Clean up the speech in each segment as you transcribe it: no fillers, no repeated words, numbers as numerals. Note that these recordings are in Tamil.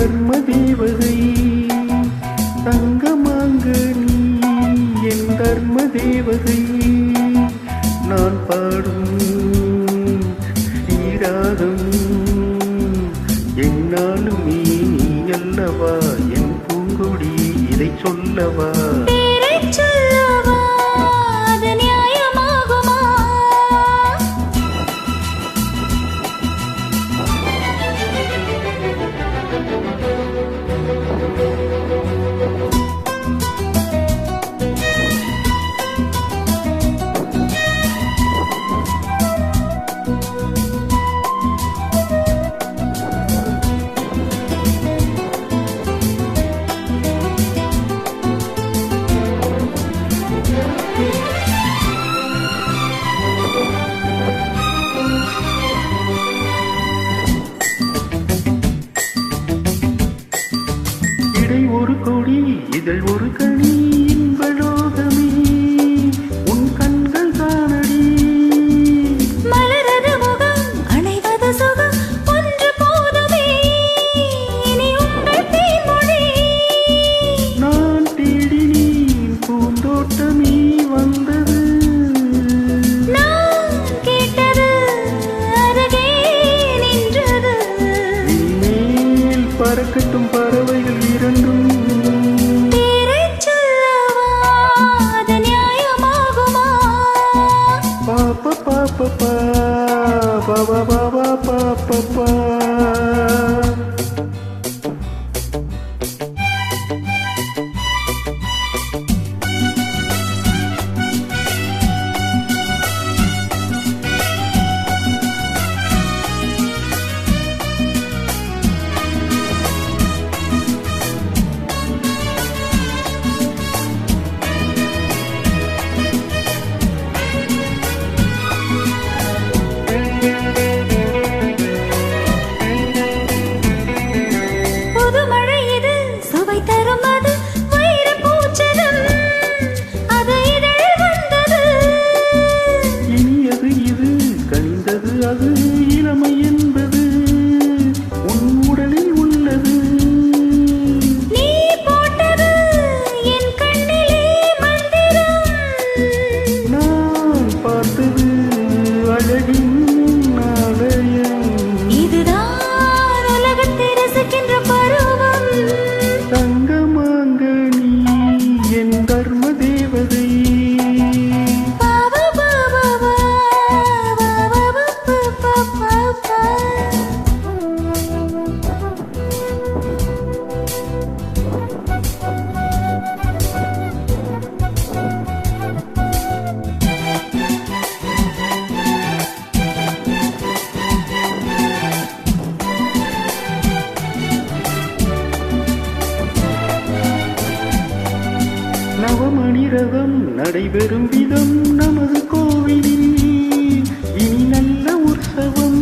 தர்ம தேவதை தங்கமாங்க நீ என் தர்ம தேவதை நான் பாடும் ஸ்ரீராகம் என்னாலும் நீ அல்லவா என் பூங்கொடி இதை சொல்லவா ஒரு கொடி இதழ் ஒரு கனி இன்பலோகமே உன் கண்கள் தானடி மலரது முகம் அணைவது சுகம் ஒன்று போதுமே இனி உங்கள் தேன்மொழி நான் தேடினேன் பூந்தோட்டமே வந்தது நான் கேட்டது அருகே நின்றது மேல் பறக்கட்டும் பறவைகள் இரண்டும் pa pa pa pa pa pa pa pa pa. அது இளமை என்பது உன் உடலில் உள்ளது நீ போட்டது என் கண்ணிலே மந்திரம் நான் பார்த்தது அழகின் ஆலயம் இதுதான் உலகத்தை ரசிக்கின்ற பருவம் தங்கமாங்க நீ என் தர்ம தேவதை நவமணி ரதம் நடைபெறும் விதம் நமது கோவிலில் இனி நல்ல உற்சவம்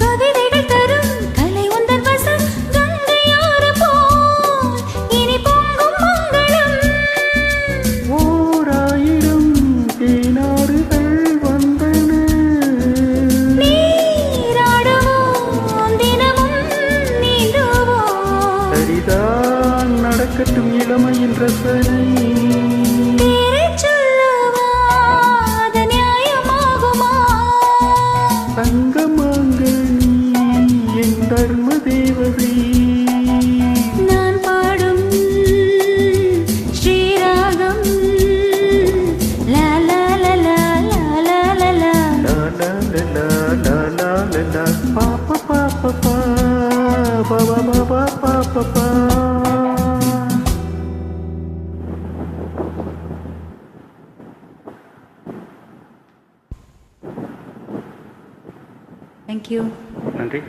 கவிதைகள் தரும் கலை உந்தன் வசம் கங்கையாறு போல் இனி பொங்கும் மங்களம் ஓராயிரம் தேனாறுகள் வந்தன நீராடுவோம் தினமும் நீந்துவோம் சரிதான் நடக்கட்டும் இளமையின் ரசனை தங்கமாங்க நீ என் தர்ம தேவதை நான் பாடும் ஸ்ரீராகம் லா லா லா லா லா லா லா லா லா லா லா லா லா லா லா பா பா பா பா பா பா பா பா பா பா பா. Thank you. நன்றி.